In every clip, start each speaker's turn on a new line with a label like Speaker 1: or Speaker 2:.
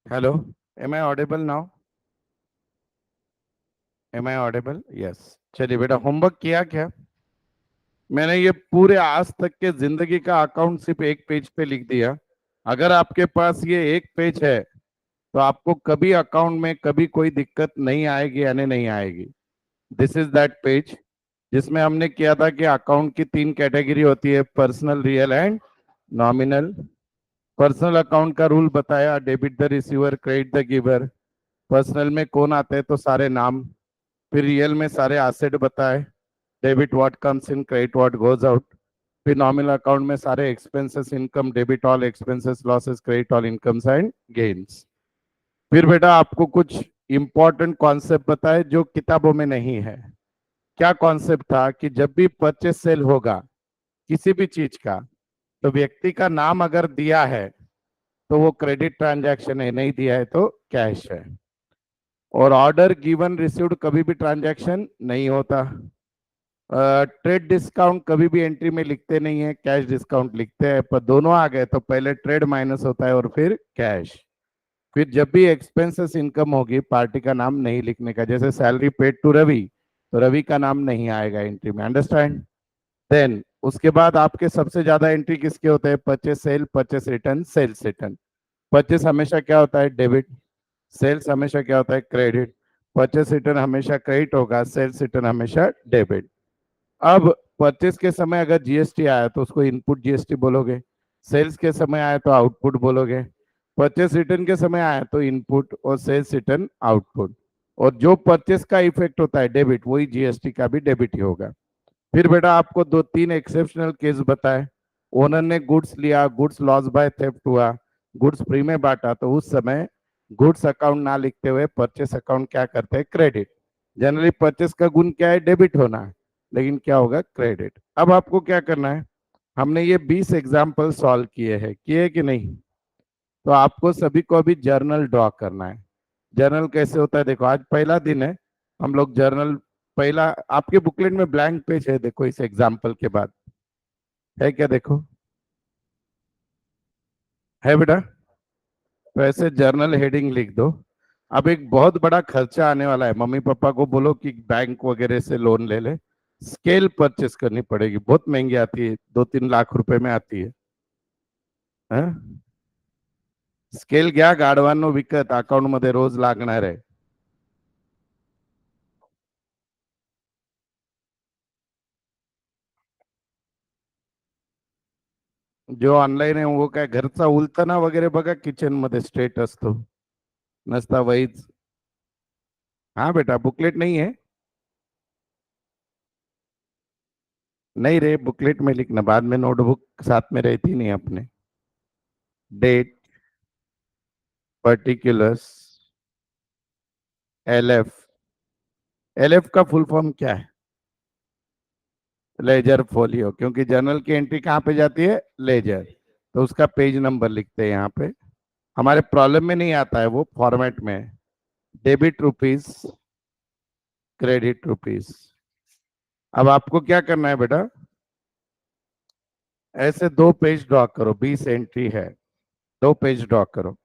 Speaker 1: Hello, am I audible now? Am I audible? Yes. चलिए बेटा, homework किया क्या? मैंने ये पूरे आज तक के जिंदगी का अकाउंट सिर्फ एक पेज पे लिख दिया। अगर आपके पास ये एक पेज है तो आपको कभी अकाउंट में कभी कोई दिक्कत नहीं आएगी, यानी नहीं आएगी। दिस इज दैट पेज जिसमें हमने किया था कि अकाउंट की तीन कैटेगरी होती है, personal, real and nominal. Personal account का रूल बताया, debit the receiver, credit the giver. Personal में कौन आते हैं तो सारे नाम। फिर रियल में सारे एसेट बताए, debit what comes in, credit what goes out. फिर नॉमिनल अकाउंट में सारे expenses, income, debit all expenses, losses, credit all incomes and gains. फिर बेटा आपको कुछ इंपॉर्टेंट कॉन्सेप्ट बताए जो किताबों में नहीं है। क्या कॉन्सेप्ट था कि जब भी परचेस सेल होगा किसी भी चीज का, तो व्यक्ति का नाम अगर दिया है तो वो क्रेडिट ट्रांजैक्शन है, नहीं दिया है तो कैश है। और ऑर्डर गिवन रिसीव्ड कभी भी ट्रांजैक्शन नहीं होता। ट्रेड डिस्काउंट कभी भी एंट्री में लिखते नहीं है, कैश डिस्काउंट लिखते हैं। पर दोनों आ गए तो पहले ट्रेड माइनस होता है और फिर कैश। फिर जब भी एक्सपेंसेस इनकम होगी पार्टी का नाम नहीं लिखने का, जैसे सैलरी पेड टू रवि, तो रवि का नाम नहीं आएगा एंट्री में। अंडरस्टैंड? देन उसके बाद आपके सबसे ज्यादा एंट्री किसके होते हैं? Purchase sale, purchase return, sales return. Purchase हमेशा क्या होता है? डेबिट। सेल्स हमेशा क्या होता है? क्रेडिट। परचेस रिटर्न हमेशा क्रेडिट होगा, सेल्स रिटर्न हमेशा डेबिट। अब परचेस के समय अगर जीएसटी आया तो उसको इनपुट जीएसटी बोलोगे, सेल्स के समय आया तो आउटपुट बोलोगे, परचेस रिटर्न के समय आया तो इनपुट, और सेल्स रिटर्न आउटपुट। और जो परचेस का इफेक्ट होता है डेबिट, वही जीएसटी का भी डेबिट ही होगा। फिर बेटा आपको दो तीन एक्सेप्शनल केस बताए। ओनर ने गुड्स लिया, गुड्स लॉस बाय थेफ्ट हुआ, गुड्स फ्री में बांटा, तो उस समय गुड्स अकाउंट ना लिखते हुए परचेस अकाउंट क्या करते हैं? क्रेडिट। जनरली परचेस का गुण क्या है? डेबिट होना है, लेकिन क्या होगा? क्रेडिट। अब आपको क्या करना है? हमने ये 20 एग्जाम्पल सॉल्व किए हैं, किए कि नहीं? तो आपको सभी को अभी जर्नल ड्रॉ करना है। जर्नल कैसे होता है? देखो आज पहला दिन है, हम लोग जर्नल, पहला आपके बुकलेट में ब्लैंक पेज है, देखो इस एग्जाम्पल के बाद है क्या? देखो, है बेटा? तो ऐसे जर्नल हेडिंग लिख दो। अब एक बहुत बड़ा खर्चा आने वाला है, मम्मी पापा को बोलो कि बैंक वगैरह से लोन ले ले। स्केल परचेस करनी पड़ेगी, बहुत महंगी आती है, 2-3 लाख रुपए में आती है। हाँ? स्केल घ्या, गाढवांनो विकत, अकाउंट मध्ये रोज लागणार आहे। जो ऑनलाईन आहे वो काय घरचा उलथना वगैरे बघा, किचन मध्ये स्ट्रेट असतो, नसता वहीच। हाँ बेटा, बुकलेट नहीं है? नहीं रे, बुकलेट में लिखना, बाद में नोटबुक साथ में रहती नहीं अपने। Date, particulars, LF. एलएफ का फुल फॉर्म क्या है? लेजर फोलियो, क्योंकि जर्नल की एंट्री कहाँ पे जाती है? लेजर। तो उसका पेज नंबर लिखते हैं यहाँ पे। हमारे प्रॉब्लम में नहीं आता है, वो फॉर्मेट में है। Debit rupees, credit rupees. अब आपको क्या करना है बेटा, ऐसे 2 पेज ड्रॉ करो, 20 एंट्री है, 2 पेज ड्रॉ करो।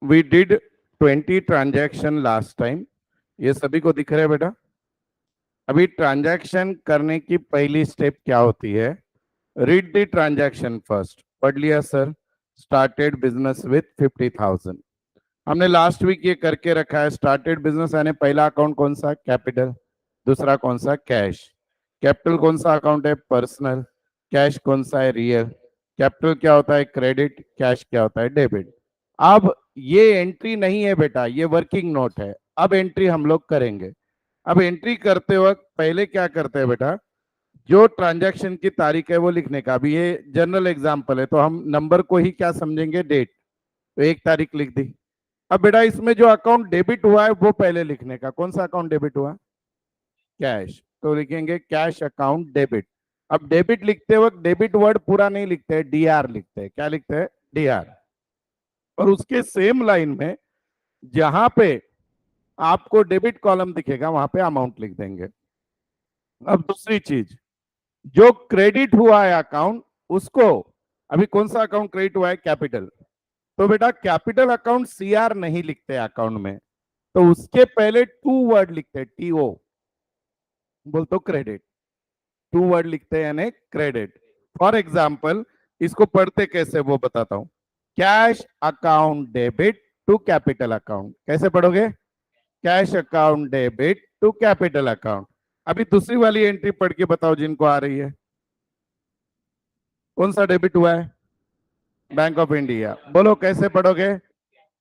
Speaker 1: We did 20 transaction last time. ये सभी को दिख रहा है बेटा? अभी ट्रांजैक्शन करने की पहली स्टेप क्या होती है? Read the transaction first. पढ़ लिया सर? Started business with 50,000। हमने लास्ट वीक ये करके रखा है। स्टार्टेड बिजनेस यानी पहला अकाउंट कौन सा? कैपिटल। दूसरा कौन सा? कैश। कैपिटल कौन सा अकाउंट है? पर्सनल। कैश कौन सा है? रियल। कैपिटल क्या होता है? क्रेडिट। कैश क्या होता है? डेबिट। अब ये एंट्री नहीं है बेटा, ये वर्किंग नोट है। अब एंट्री हम लोग करेंगे। अब एंट्री करते वक्त पहले क्या करते हैं बेटा? जो ट्रांजैक्शन की तारीख है वो लिखने का। अभी ये जनरल एग्जांपल है तो हम नंबर को ही क्या समझेंगे? डेट। तो 1 तारीख लिख दी। अब बेटा इसमें जो अकाउंट डेबिट हुआ है वो पहले लिखने का। कौन सा अकाउंट डेबिट हुआ? कैश। तो लिखेंगे कैश अकाउंट डेबिट। अब डेबिट लिखते वक्त डेबिट वर्ड पूरा नहीं लिखते, डीआर लिखते हैं। क्या लिखते हैं? डीआर। और उसके सेम लाइन में जहां पे आपको डेबिट कॉलम दिखेगा वहां पे अमाउंट लिख देंगे। अब दूसरी चीज, जो क्रेडिट हुआ है अकाउंट उसको, अभी कौन सा अकाउंट क्रेडिट हुआ है? कैपिटल। तो बेटा कैपिटल अकाउंट सीआर नहीं लिखते अकाउंट में, तो उसके पहले टू वर्ड लिखते हैं, टीओ। बोल तो क्रेडिट। टू वर्ड लिखते हैं यानी क्रेडिट। फॉर एग्जाम्पल इसको पढ़ते कैसे वो बताता हूं। Cash account debit to capital account. कैसे पढ़ोगे? Cash account debit to capital account. अभी दूसरी वाली एंट्री पढ़ के बताओ जिनको आ रही है। कौन सा डेबिट हुआ है? Bank of India. बोलो कैसे पढ़ोगे?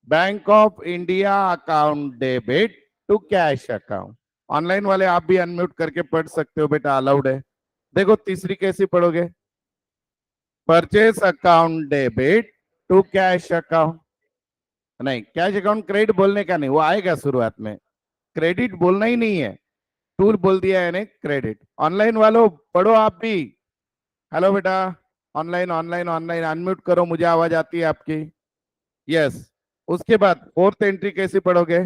Speaker 1: Bank of India account debit to cash account. Online वाले आप भी अनम्यूट करके पढ़ सकते हो बेटा, अलाउड है। देखो तीसरी कैसी पढ़ोगे? Purchase account debit to cash account. नहीं, कैश अकाउंट क्रेडिट बोलने का नहीं, वो आएगा शुरुआत में। क्रेडिट बोलना ही नहीं है, टूल बोल दिया यानी क्रेडिट। ऑनलाइन वालों पढ़ो आप भी। हेलो बेटा, ऑनलाइन ऑनलाइन ऑनलाइन अनम्यूट करो, मुझे आवाज आती है आपकी? यस। उसके बाद फोर्थ एंट्री कैसी पढ़ोगे?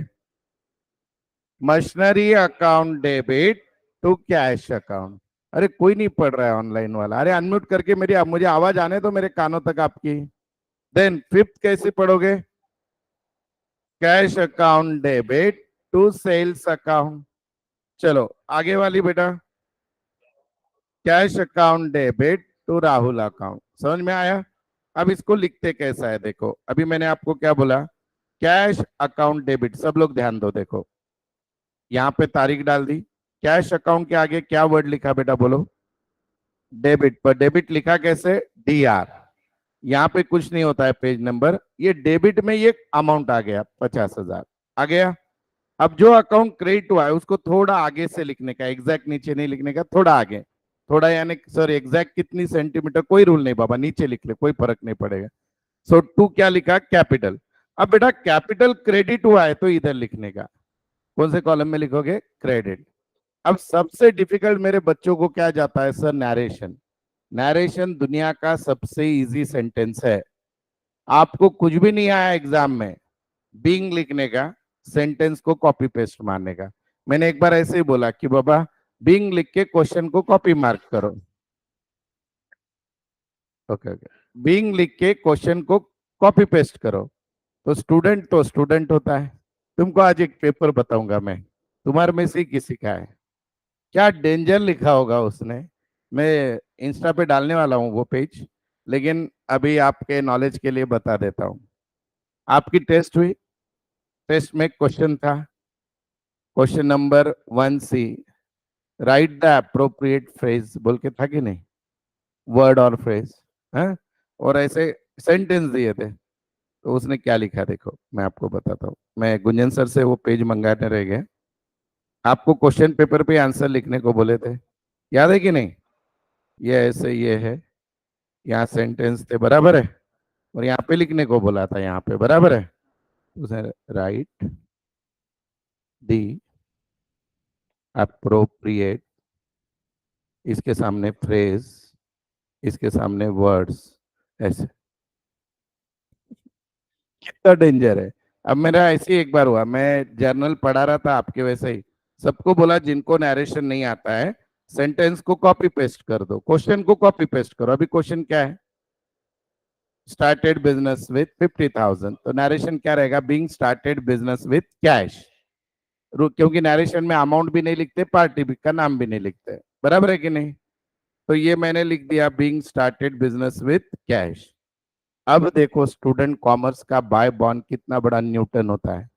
Speaker 1: Machinery account debit to cash account. अरे कोई नहीं पढ़ रहा है ऑनलाइन वाला, अरे अनम्यूट करके मेरी मुझे आवाज आने तो मेरे कानों तक आपकी। देन फिफ्थ कैसे पढ़ोगे? Cash account debit to sales account. चलो आगे वाली बेटा, cash account debit to Rahul account. समझ में आया? अब इसको लिखते कैसा है देखो। अभी मैंने आपको क्या बोला? Cash account debit. सब लोग ध्यान दो, देखो यहाँ पे तारीख डाल दी। कैश अकाउंट के आगे क्या वर्ड लिखा बेटा? बोलो। डेबिट। पर डेबिट लिखा कैसे? डीआर। यहाँ पे कुछ नहीं होता है पेज नंबर, ये डेबिट में ये अमाउंट आ गया 50,000 आ गया। अब जो अकाउंट क्रेडिट हुआ है उसको थोड़ा आगे से लिखने का, एग्जैक्ट नीचे नहीं लिखने का, थोड़ा आगे। थोड़ा यानी सर एग्जैक्ट कितनी सेंटीमीटर? कोई रूल नहीं बाबा, नीचे लिख ले, कोई फर्क नहीं पड़ेगा। सो टू क्या लिखा? कैपिटल। अब बेटा कैपिटल क्रेडिट हुआ है तो इधर लिखने का। कौन से कॉलम में लिखोगे? क्रेडिट। अब सबसे डिफिकल्ट मेरे बच्चों को क्या जाता है सर? नैरेशन। नैरेशन दुनिया का सबसे इजी सेंटेंस है। आपको कुछ भी नहीं आया एग्जाम में, बीइंग लिखने का, सेंटेंस को कॉपी पेस्ट मारने का। मैंने एक बार ऐसे ही बोला कि बाबा बीइंग लिख के क्वेश्चन को कॉपी मार्क करो। Okay okay. बीइंग लिख के क्वेश्चन को कॉपी पेस्ट करो। तो स्टूडेंट होता है। तुमको आज एक पेपर बताऊंगा मैं, तुम्हारे में से किसी का है, क्या डेंजर लिखा होगा उसने। मैं इंस्टा पे डालने वाला हूँ वो पेज, लेकिन अभी आपके नॉलेज के लिए बता देता हूँ। आपकी टेस्ट हुई, टेस्ट में क्वेश्चन था, question number 1C, right the appropriate phrase बोल के था कि नहीं? वर्ड और फ्रेज है, और ऐसे सेंटेंस दिए थे। तो उसने क्या लिखा देखो, मैं आपको बताता हूँ। मैं गुंजन सर से वो पेज मंगाने रह गए। आपको क्वेश्चन पेपर पे आंसर लिखने को बोले थे, याद है कि नहीं? ये ऐसे ये है, यहाँ सेंटेंस थे, बराबर है, और यहाँ पे लिखने को बोला था, यहाँ पे बराबर है। उसने राइट दी अप्रोप्रिएट, इसके सामने फ्रेज, इसके सामने वर्ड्स, ऐसे। कितना डेंजर है। अब मेरा ऐसे ही एक बार हुआ, मैं जर्नल पढ़ा रहा था आपके वैसे ही, सबको बोला जिनको नरेशन नहीं आता है सेंटेंस को कॉपी पेस्ट कर दो, क्वेश्चन को कॉपी पेस्ट करो। अभी क्वेश्चन क्या है? स्टार्टेड बिजनेस विथ 50,000, तो नरेशन क्या रहेगा? Being started business with cash. क्योंकि नरेशन में अमाउंट भी नहीं लिखते, पार्टी भी का नाम भी नहीं लिखते, बराबर है कि नहीं? तो ये मैंने लिख दिया being started business with cash. अब देखो स्टूडेंट कॉमर्स का बाय बॉन्ड कितना बड़ा न्यूटन होता है।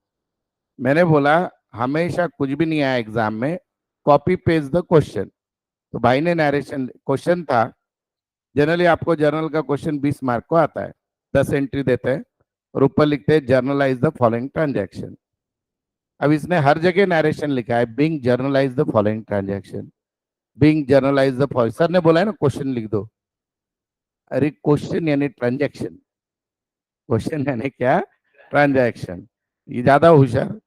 Speaker 1: मैंने बोला हमेशा कुछ भी नहीं आया एग्जाम में, कॉपी पेस्ट द क्वेश्चन। तो भाई ने नरेशन, क्वेश्चन था जनरली आपको जर्नल का क्वेश्चन 20 मार्क को आता है, 10 एंट्री देते हैं और ऊपर लिखते हैं जर्नलाइज द फॉलोइंग ट्रांजेक्शन। अब इसने हर जगह नरेशन लिखा है being generalized the following transaction, being generalized the following. Sir ने बोला है ना क्वेश्चन लिख दो। अरे क्वेश्चन यानी ट्रांजेक्शन, क्वेश्चन यानी क्या? ट्रांजैक्शन। ये ज्यादा होशियार।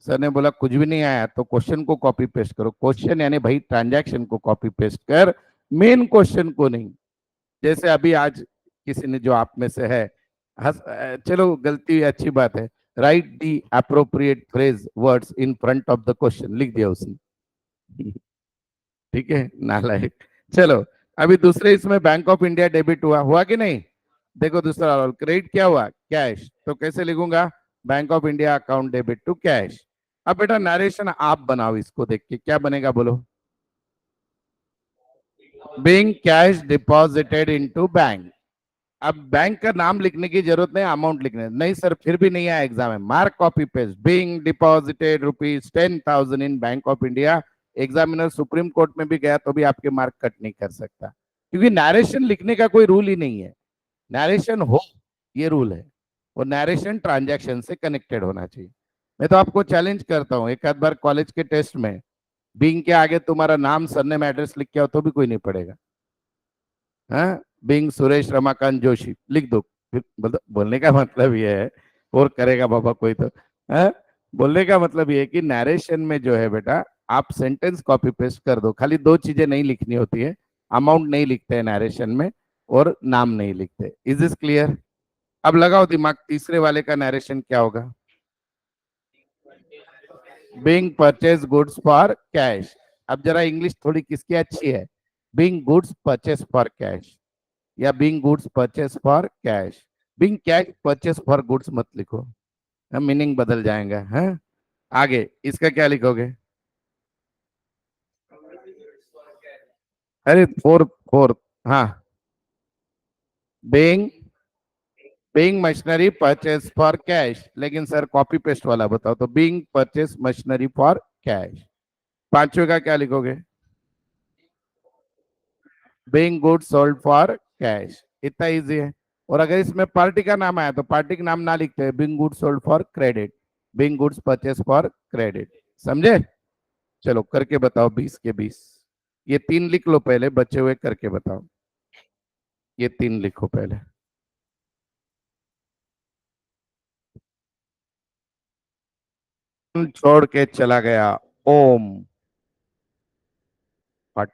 Speaker 1: सर ने बोला कुछ भी नहीं आया तो क्वेश्चन को कॉपी पेस्ट करो, क्वेश्चन यानी भाई ट्रांजैक्शन को कॉपी पेस्ट कर, मेन क्वेश्चन को नहीं। जैसे अभी आज किसी ने जो आप में से है, चलो गलती अच्छी बात है, right the appropriate phrase words in front of the question लिख दिया उसने। ठीक है, नालायक। चलो, अभी दूसरे इसमें बैंक ऑफ इंडिया डेबिट हुआ, हुआ कि नहीं? देखो दूसरा रोल, क्रेडिट क्या हुआ? कैश। तो कैसे लिखूंगा? Bank of India account debit to cash. अब बेटा नरेशन आप बनाओ, इसको देख के क्या बनेगा बोलो? Being cash deposited into bank. अब बैंक का नाम लिखने की जरूरत नहीं, अमाउंट लिखने नहीं सर, फिर भी नहीं आया एग्जाम में, mark copy paste being deposited ₹10,000 in bank of India. Examiner supreme court में भी गया तो भी आपके मार्क कट नहीं कर सकता, क्योंकि नरेशन लिखने का कोई रूल ही नहीं है। नरेशन हो, ये रूल है, और नरेशन ट्रांजैक्शन से कनेक्टेड होना चाहिए। मैं तो आपको चैलेंज करता हूँ, एक आध बार कॉलेज के टेस्ट में बीइंग के आगे तुम्हारा नाम सरनेम एड्रेस लिख के आओ तो भी कोई नहीं पड़ेगा। हाँ, बीइंग सुरेश रमाकांत जोशी लिख दो, फिर बोलने का मतलब ये है, और करेगा बाबा कोई तो। हाँ, बोलने का मतलब ये है कि नरेशन में जो है बेटा, आप सेंटेंस कॉपी पेस्ट कर दो, खाली दो चीजें नहीं लिखनी होती है, अमाउंट नहीं लिखते हैं नरेशन में, और नाम नहीं लिखते। Is this clear? अब लगाओ दिमाग, तीसरे वाले का नरेशन क्या होगा? Being purchase goods for cash. अब जरा इंग्लिश थोड़ी किसकी अच्छी है? Being goods purchase for cash, या being goods purchase for cash. Being cash purchase for goods मत लिखो, मीनिंग बदल जाएगा। है आगे इसका क्या लिखोगे? अरे फोर्थ, फोर्थ। हाँ, being being machinery purchase for cash, लेकिन सर कॉपी पेस्ट वाला बताओ, तो being purchase machinery for cash. पांचवे का क्या लिखोगे? Being good sold for cash. इतना इजी है। और अगर इसमें पार्टी का नाम आया तो पार्टी का नाम ना लिखते हैं, being good sold for credit, being goods purchase for credit. समझे? चलो करके बताओ 20 के 20। ये तीन लिख लो पहले, बचे हुए करके बताओ। ये तीन लिखो पहले। छोड़ के चला गया, ओम। फट।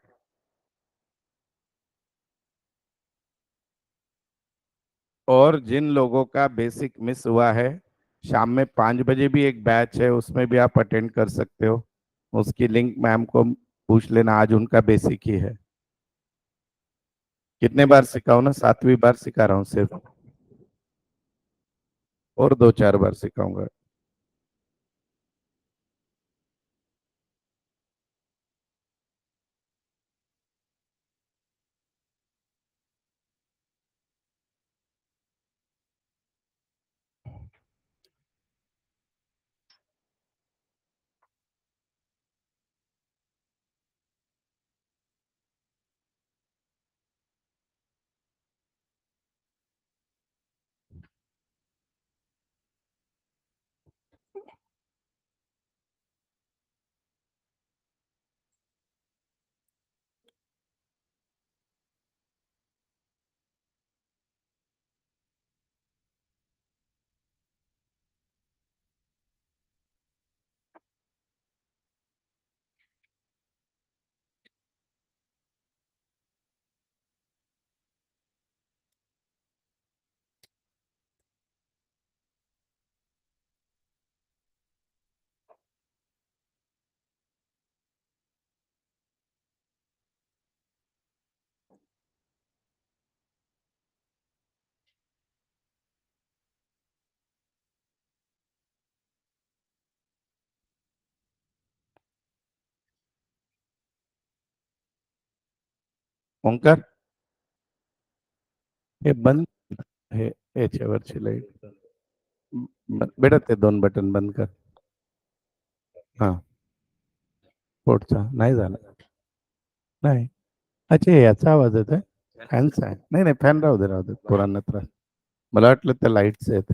Speaker 1: और जिन लोगों का बेसिक मिस हुआ है, शाम में 5 बजे भी एक बैच है, उसमें भी आप अटेंड कर सकते हो। उसकी लिंक मैम को पूछ लेना, आज उनका बेसिक ही है। कितने बार सिखाऊं ना? 7वीं बार सिखा रहा हूँ सिर्फ, और 2-4 बार सिखाऊंगा। ओंकार, हे बंद, हे याच्यावरची लाईट बेटा ते दोन बटन बंद कर. हा, पोटचा नाही झाला. नाही. अच्छा, याचा आवाज येतोय. फॅनचा आहे. नाही नाही, फॅन राहू दे राहू दे, पोरांना त्रास. मला वाटलं त्या लाईटच आहेत.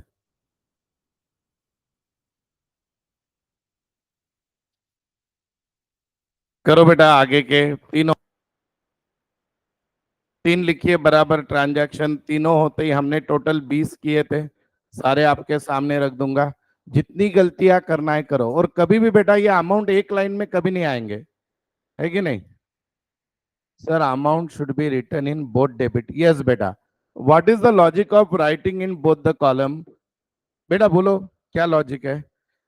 Speaker 1: करो बेटा आगे के तीनों, तीन लिखिए बराबर ट्रांजैक्शन, तीनों होते ही हमने टोटल 20 किए थे, सारे आपके सामने रख दूंगा. जितनी गलतियां करना है करो, और कभी भी बेटा ये अमाउंट एक लाइन में कभी नहीं आएंगे, है कि नहीं. Sir amount should be written in both debit. Yes बेटा. What is the logic of writing in both the column. बेटा बोलो क्या लॉजिक है.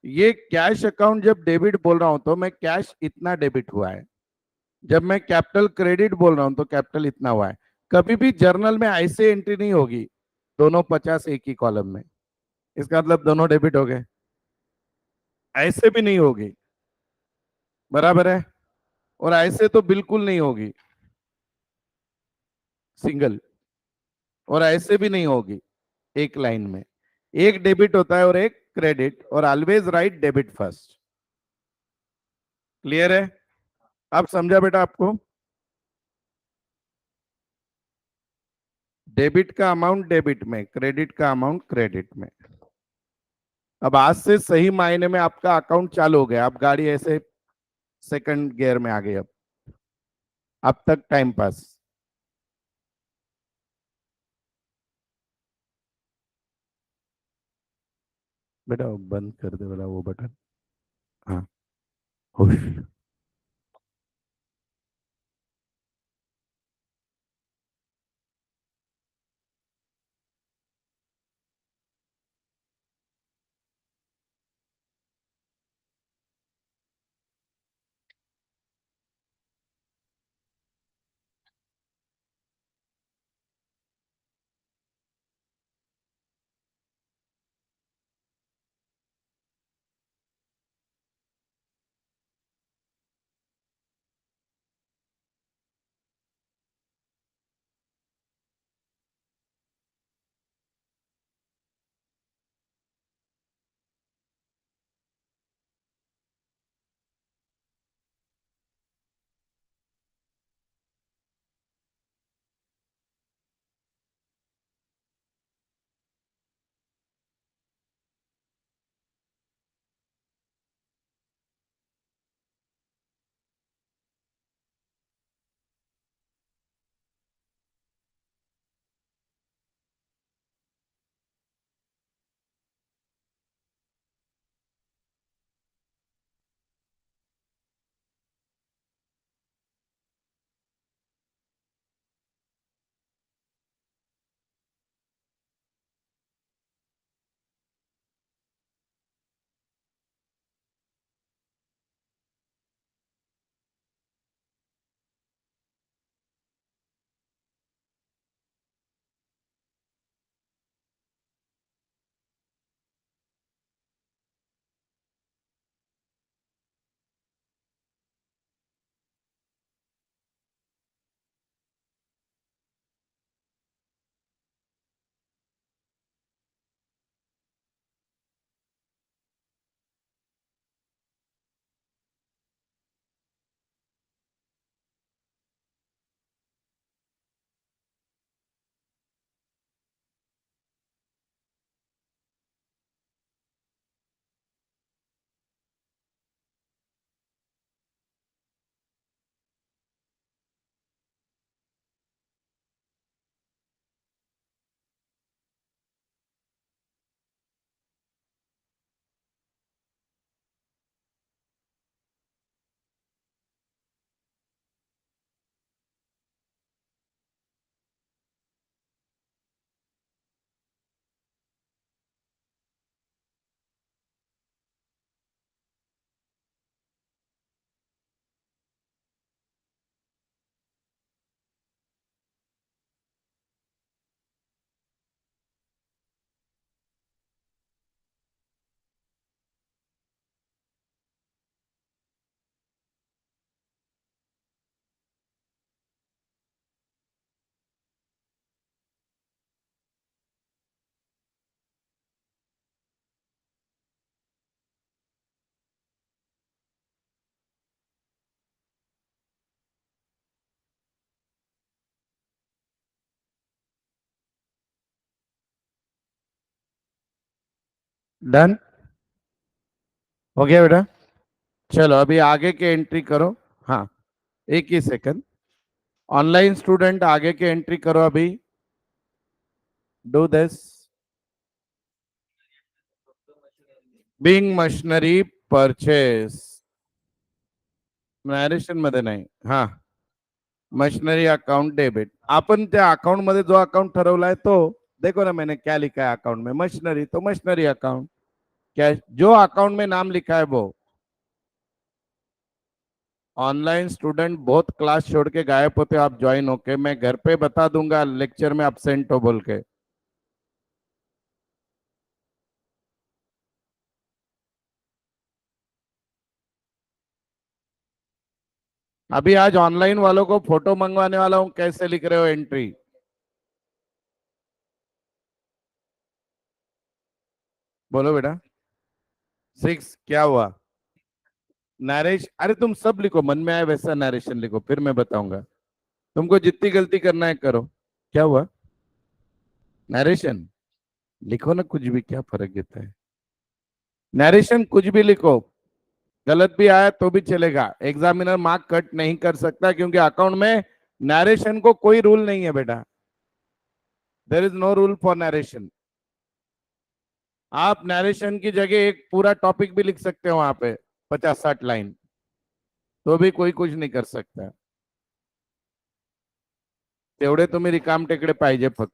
Speaker 1: ये कैश अकाउंट जब डेबिट बोल रहा हूं तो मैं कैश इतना डेबिट हुआ है, जब मैं कैपिटल क्रेडिट बोल रहा हूं तो कैपिटल इतना हुआ है. कभी भी जर्नल में ऐसे एंट्री नहीं होगी दोनों 50 एक ही कॉलम में, इसका मतलब दोनों डेबिट हो गए. ऐसे भी नहीं होगी, बराबर है. और ऐसे तो बिल्कुल नहीं होगी, सिंगल. और ऐसे भी नहीं होगी एक लाइन में. एक डेबिट होता है और एक क्रेडिट, और always right debit first. Clear है. आप समझा बेटा आपको. डेबिट का अमाउंट डेबिट में, क्रेडिट का अमाउंट क्रेडिट में. अब आज से सही मायने में आपका अकाउंट चालू हो गया, आप गाड़ी ऐसे सेकंड गियर में आ गई. अब तक टाइम पास. बेटा वो बंद कर दे वाला वो बटन. हाँ. खुश. डन हो गया बेटा। चलो अभी आगे के एंट्री करो। हाँ, एक ही सेकंड। ऑनलाइन स्टूडेंट आगे के एंट्री करो अभी। Do this. Being machinery purchase. Narration मध्ये नाही. हा, मशिनरी अकाउंट डेबिट. आपण त्या अकाउंट मध्ये जो अकाउंट ठरवलाय तो देखो ना, मैंने क्या लिखा है अकाउंट में, मशीनरी, तो मशीनरी अकाउंट। कैश जो अकाउंट में नाम लिखा है वो। ऑनलाइन स्टूडेंट बहुत क्लास छोड़ के गायब होते हो आप, ज्वाइन होके मैं घर पे बता दूंगा लेक्चर में absent हो बोल के। अभी आज ऑनलाइन वालों को फोटो मंगवाने वाला हूं, कैसे लिख रहे हो एंट्री? बोलो बेटा। 6 क्या हुआ? नरेश, अरे तुम सब लिखो, मन में आए वैसा नरेशन लिखो, फिर मैं बताऊंगा। तुमको जितनी गलती करना है करो। क्या हुआ? नरेशन लिखो ना, कुछ भी, क्या फर्क देता है? नरेशन कुछ भी लिखो, गलत भी आया तो भी चलेगा, एग्जामिनर मार्क कट नहीं कर सकता, क्योंकि अकाउंट में नरेशन को कोई रूल नहीं है बेटा। There is no rule for narration. आप नरेशन की जगह एक पूरा टॉपिक भी लिख सकते हो वहां पे, 50-60 लाइन, तो भी कोई कुछ नहीं कर सकता। तेवढे तुम्ही रिकाम टेकडे पाहिजे फक्त.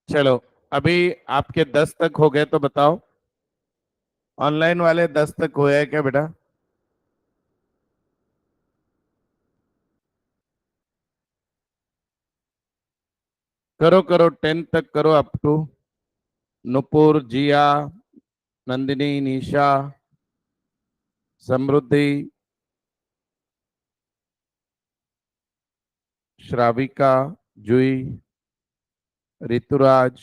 Speaker 1: चलो अभी आपके 10 तक हो गए तो बताओ। ऑनलाइन वाले 10 तक हुए हैं क्या बेटा? करो करो, 10 तक करो, अप टू नुपुर, जिया, नंदिनी, निशा, समृद्धि, श्राविका, जुई, ऋतुराज,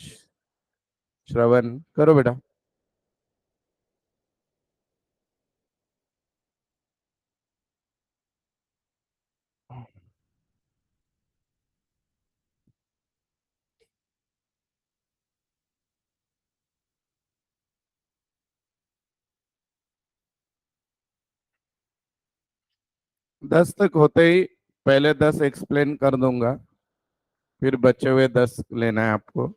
Speaker 1: श्रवण, करो बेटा। 10 तक होते ही पहले 10 एक्सप्लेन कर दूंगा, फिर बचे हुए 10 लेना है आपको।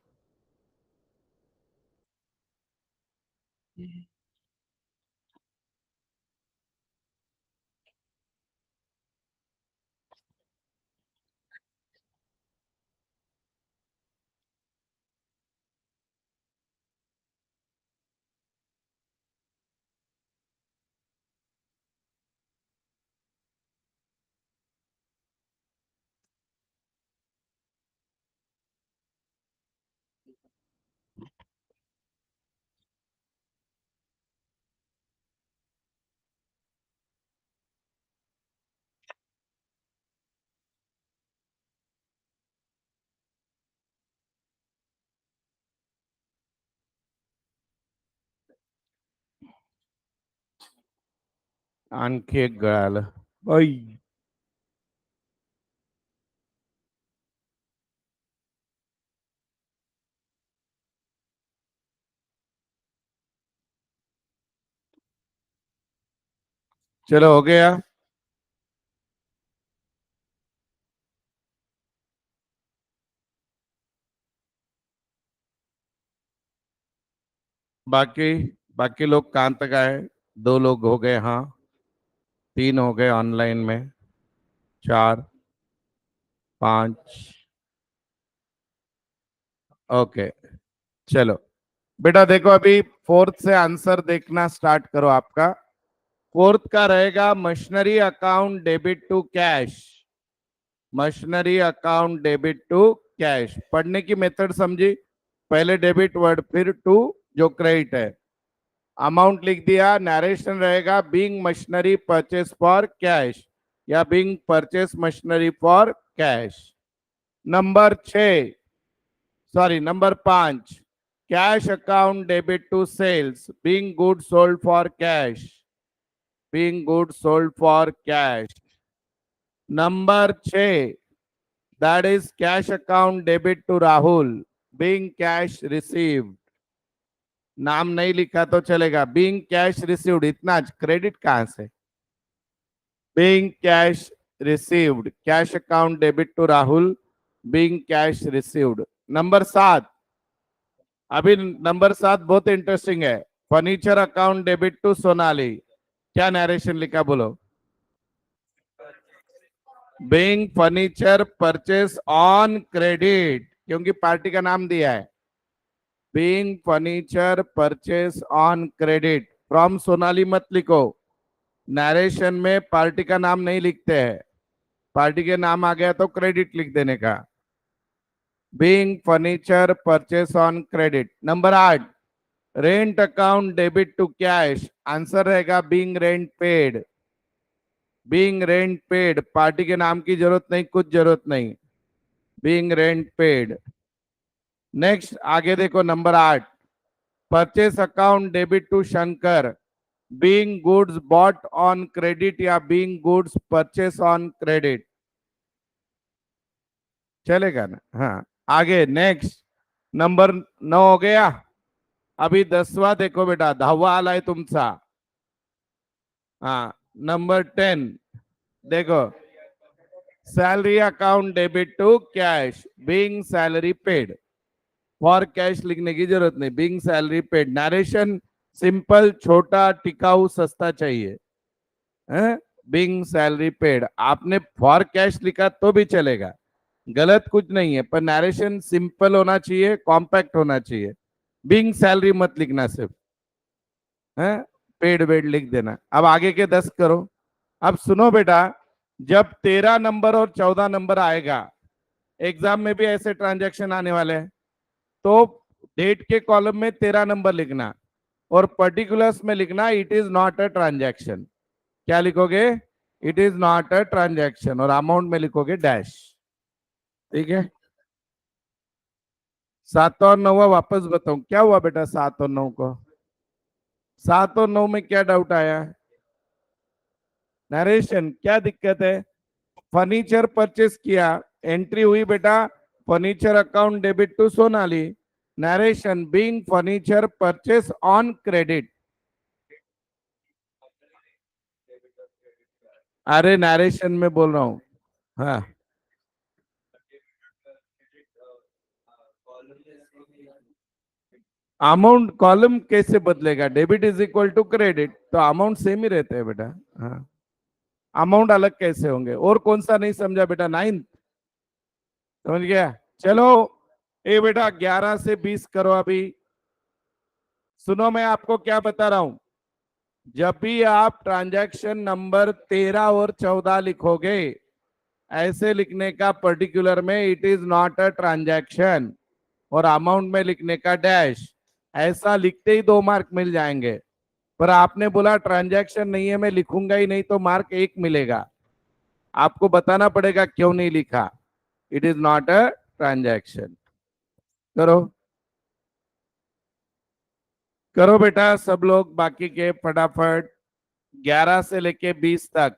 Speaker 1: आणखी एक गळालं. ओय. चलो हो गया. बाकी बाकी लोग कहाँ तक आए? 2 लोग हो गए, हाँ. 3 हो गए ऑनलाइन में. 4, 5. ओके. चलो बेटा देखो, अभी फोर्थ से आंसर देखना स्टार्ट करो आपका. फोर्थ का रहेगा machinery account debit to cash. Machinery account debit to cash. पढ़ने की मेथड समझी? पहले डेबिट वर्ड, फिर टू जो क्रेडिट है. अमाउंट लिख दिया. नरेशन रहेगा being machinery purchase for cash या being purchase machinery for cash. Number 6, sorry number 5, cash account debit to sales being good sold for cash. Being good sold for cash. Number 6, that is cash account debit to Rahul being cash received. नाम नहीं लिखा तो चलेगा. being cash received इतना credit कहां से? being cash received, cash account debit to Rahul being cash received. Number 7, अभी number 7 बहुत इंटरेस्टिंग है. Furniture account debit to Sonali. क्या नरेशन लिखा बोलो? being furniture purchase on credit, क्योंकि पार्टी का नाम दिया है. Being furniture purchase on credit from Sonali मत लिखो. नरेशन में पार्टी का नाम नहीं लिखते हैं. पार्टी के नाम आ गया तो क्रेडिट लिख देने का. Being furniture purchase on credit. Number 8, rent account debit to cash. Answer रहेगा being rent paid. Being rent paid, party के नाम की जरूरत नहीं, कुछ जरूरत नहीं. Being rent paid. नेक्स्ट आगे देखो number 8, purchase account debit to Shankar being goods bought on credit या being goods purchase on credit. चलेगा ना? हाँ. आगे नेक्स्ट नंबर 9 हो गया. अभी 10वां देखो बेटा, 10वां आला है तुमचा. हाँ. नंबर 10 देखो, salary account debit to cash being salary paid. For cash लिखने की जरूरत नहीं, being salary paid. Narration simple, छोटा, टिकाऊ, सस्ता चाहिए. Being salary paid. आपने फॉर कैश लिखा तो भी चलेगा, गलत कुछ नहीं है, पर नरेशन सिंपल होना चाहिए, कॉम्पैक्ट होना चाहिए. बीइंग सैलरी मत लिखना सिर्फ, है पेड वेड लिख देना. अब आगे के 10 करो. अब सुनो बेटा, जब 13 नंबर और 14 नंबर आएगा, एग्जाम में भी ऐसे ट्रांजैक्शन आने वाले हैं, तो डेट के कॉलम में 13 नंबर लिखना और पर्टिकुलर्स में लिखना it is not a transaction. क्या लिखोगे? It is not a transaction. और अमाउंट में लिखोगे डैश. ठीक है. 7 और 9 वापस बताऊं क्या हुआ बेटा? 7 और 9 को, 7 और 9 में क्या डाउट आया? नरेशन क्या दिक्कत है? फर्नीचर परचेस किया, एंट्री हुई बेटा furniture account debit to Sonali. Narration being furniture purchase on credit. अरे नरेशन में बोल रहा हूं. हाँ. अमाउंट कॉलम कैसे बदलेगा? Debit is equal to credit, तो अमाउंट सेम ही रहते हैं बेटा. हाँ. अमाउंट अलग कैसे होंगे? और कौन सा नहीं समझा बेटा? 9 समझ गया? चलो ए बेटा 11 से 20 करो. अभी सुनो, मैं आपको क्या बता रहा हूं. जब भी आप ट्रांजैक्शन नंबर 13 और 14 लिखोगे, ऐसे लिखने का पर्टिकुलर में it is not a transaction और अमाउंट में लिखने का डैश. ऐसा लिखते ही 2 मार्क मिल जाएंगे. पर आपने बोला ट्रांजैक्शन नहीं है, मैं लिखूंगा ही नहीं, तो मार्क 1 मिलेगा. आपको बताना पड़ेगा क्यों नहीं लिखा. It is not a transaction. करो करो बेटा सब लोग बाकी के फटाफट. 11 से लेके 20 तक।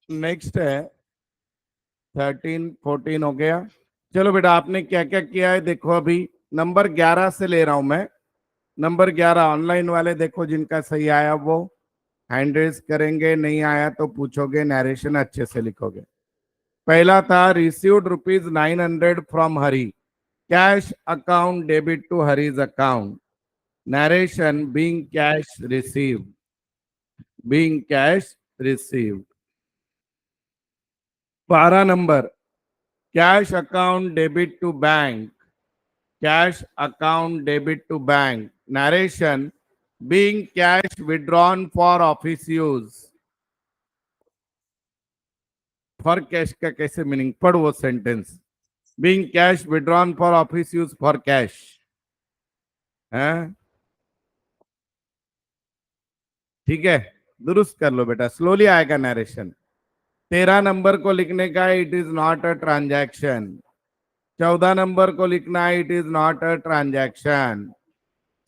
Speaker 1: नेक्स्ट है 13 14 हो गया। चलो बेटा, आपने क्या क्या किया है देखो। अभी नंबर 11 से ले रहा हूं मैं। नंबर 11 ऑनलाइन वाले देखो, जिनका सही आया वो हैंड रेज करेंगे, नहीं आया तो पूछोगे, नरेशन अच्छे से लिखोगे। पहला था received ₹900 from Hari, cash account debit to Hari's account. Narration being cash received, being cash received. 12 number, cash account debit to bank, cash account debit to bank, narration, being cash withdrawn for office use. For cash का कैसे meaning, पढ़ वो sentence. Being cash withdrawn for office use for cash है। ठीक है, दुरुस्त कर लो बेटा, स्लोली आएगा नरेशन। 13 नंबर को लिखने का, it is not a transaction. 14 number को लिखना है, it is not a transaction.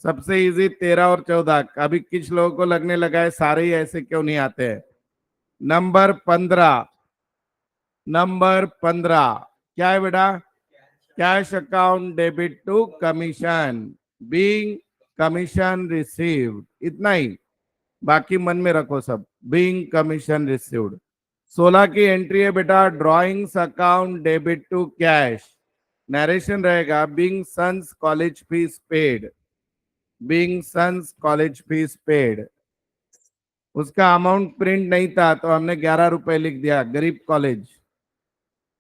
Speaker 1: सबसे इजी 13 और 14। अभी कुछ लोगों को लगने लगा है सारे ही ऐसे क्यों नहीं आते हैं। नंबर 15, नंबर 15 क्या है बेटा? Cash account debit to commission, being commission received, इतना ही। बाकी मन में रखो सब, बीइंग कमीशन रिसीव्ड। 16 की एंट्री है बेटा, drawings account debit to cash, narration रहेगा being son's college fees paid, being son's college fees paid. उसका अमाउंट प्रिंट नहीं था तो हमने 11 रुपए लिख दिया, गरीब college.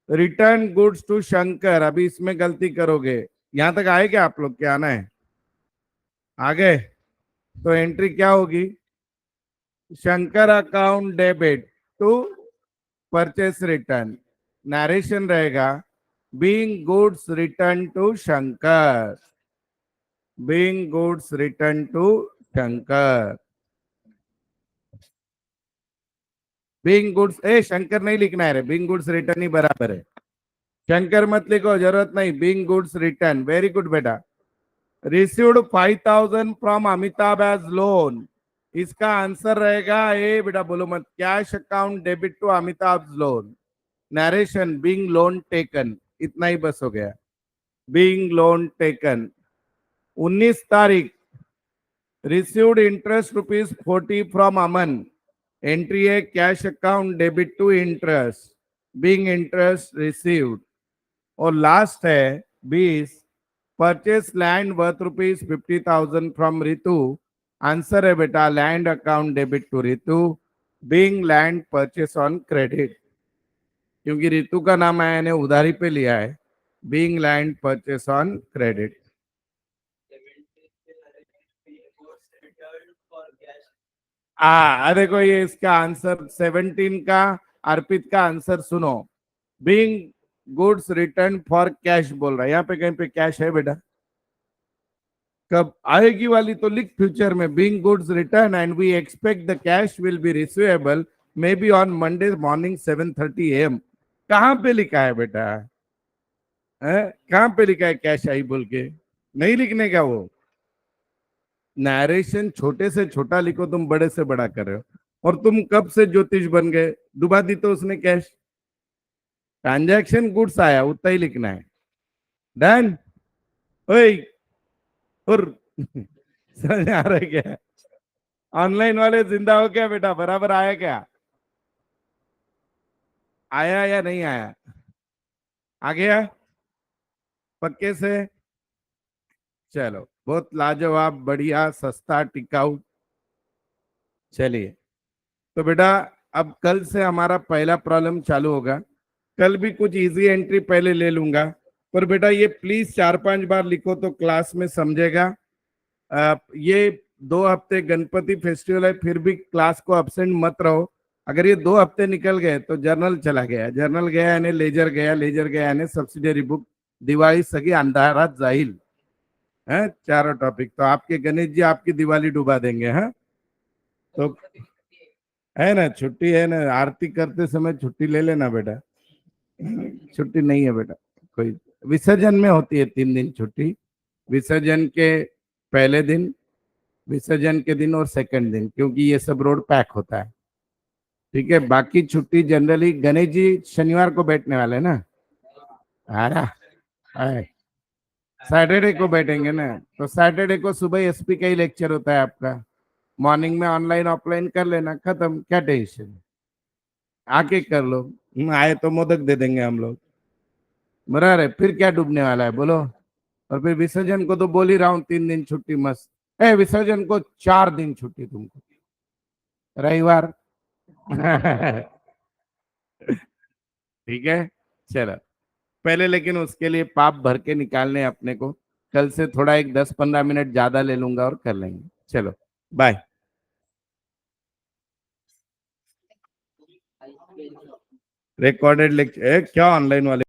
Speaker 1: Return goods to Shankar, अभी इसमें गलती करोगे। यहां तक आए क्या आप लोग, क्या आना है? आ गए? तो एंट्री क्या होगी? Shankar account debit to purchase return, narration रहेगा being goods return to Shankar, being goods return to Shankar, being goods, ए शंकर नहीं लिखना है रे, बीइंग गुड्स रिटर्न ही बराबर है। शंकर मत लिखो, जरूरत नहीं, being goods return. Very good बेटा। Received 5,000 from Amitabh as loan, इसका आंसर रहेगा ए बेटा, बोलो मत, cash account debit to Amitabh loan, narration being loan taken, इतना ही बस हो गया, बीइंग लोन टेकन। 19 तारीख, received interest ₹40 from Aman, entry है cash account debit to interest, being interest received. और लास्ट है 20, purchase land worth ₹50,000 from Ritu, answer है बेटा land account debit to Ritu, being land purchase on credit, क्योंकि रितु का नाम आया ने उधारी पे लिया है, being land purchase on credit. देखो ये इसका आंसर 17 का, अर्पित का आंसर सुनो, being goods return for cash बोल रहा है, यहाँ पे कहीं पे कैश है बेटा? कब आएगी वाली तो लिख फ्यूचर में, being goods return and we expect the cash will be receivable may be on Monday morning 7:30 AM। कहाँ पे लिखा है बेटा? कहाँ पे लिखा है कैश आई बोल के? नहीं लिखने का वो, नरेशन छोटे से छोटा लिखो, तुम बड़े से बड़ा कर रहे हो। और तुम कब से ज्योतिष बन गए? डुबा दी तो उसने कैश। ट्रांजैक्शन गुड्स आया, उतना ही लिखना है। डन? ओए और समझ आ रहा है क्या? ऑनलाइन वाले जिंदा हो क्या बेटा? बराबर आया क्या? आया या नहीं आया? आ गया पक्के से? चलो, बहुत लाजवाब, बढ़िया, सस्ता, टिकाऊ। चलिए, तो बेटा अब कल से हमारा पहला प्रॉब्लम चालू होगा। कल भी कुछ इजी एंट्री पहले ले लूंगा, पर बेटा ये प्लीज 4-5 बार लिखो तो क्लास में समझेगा। ये 2 हफ्ते गणपति फेस्टिवल है, फिर भी क्लास को अब्सेंट मत रहो। अगर ये 2 हफ्ते निकल गए तो जर्नल चला गया, जर्नल गया यानी लेजर गया, लेजर गया यानी सब्सिडियरी बुक, दिवाली सगी अंधारा जाहिल है, चारों टॉपिक। तो आपके गणेश जी आपकी दिवाली डुबा देंगे। हाँ, तो है ना, छुट्टी है ना, आरती करते समय छुट्टी ले लेना बेटा। छुट्टी नहीं है बेटा कोई, विसर्जन में होती है 3 दिन छुट्टी, विसर्जन के पहले दिन, विसर्जन के दिन और सेकंड दिन, क्योंकि ये सब रोड पैक होता है। ठीक है, बाकी छुट्टी जनरली, गणेश जी शनिवार को बैठने वाले हैं ना? सैटरडे को बैठेंगे ना, तो सैटरडे को सुबह एसपी का ही लेक्चर होता है आपका, मॉर्निंग में ऑनलाइन ऑफलाइन कर लेना, खत्म, क्या टेंशन, आके कर लो। आए तो मोदक दे देंगे हम लोग, बराबर है। फिर क्या डूबने वाला है बोलो? और फिर विसर्जन को तो बोल ही रहा हूँ 3 दिन छुट्टी मस्त। विसर्जन को 4 दिन छुट्टी तुमको, रविवार ठीक है, चलो। पहले लेकिन उसके लिए पाप भर के निकालने हैं अपने को। कल से थोड़ा एक 10-15 मिनट ज्यादा ले लूंगा और कर लेंगे। चलो, बाय। रिकॉर्डेड लेक्चर क्या ऑनलाइन वाले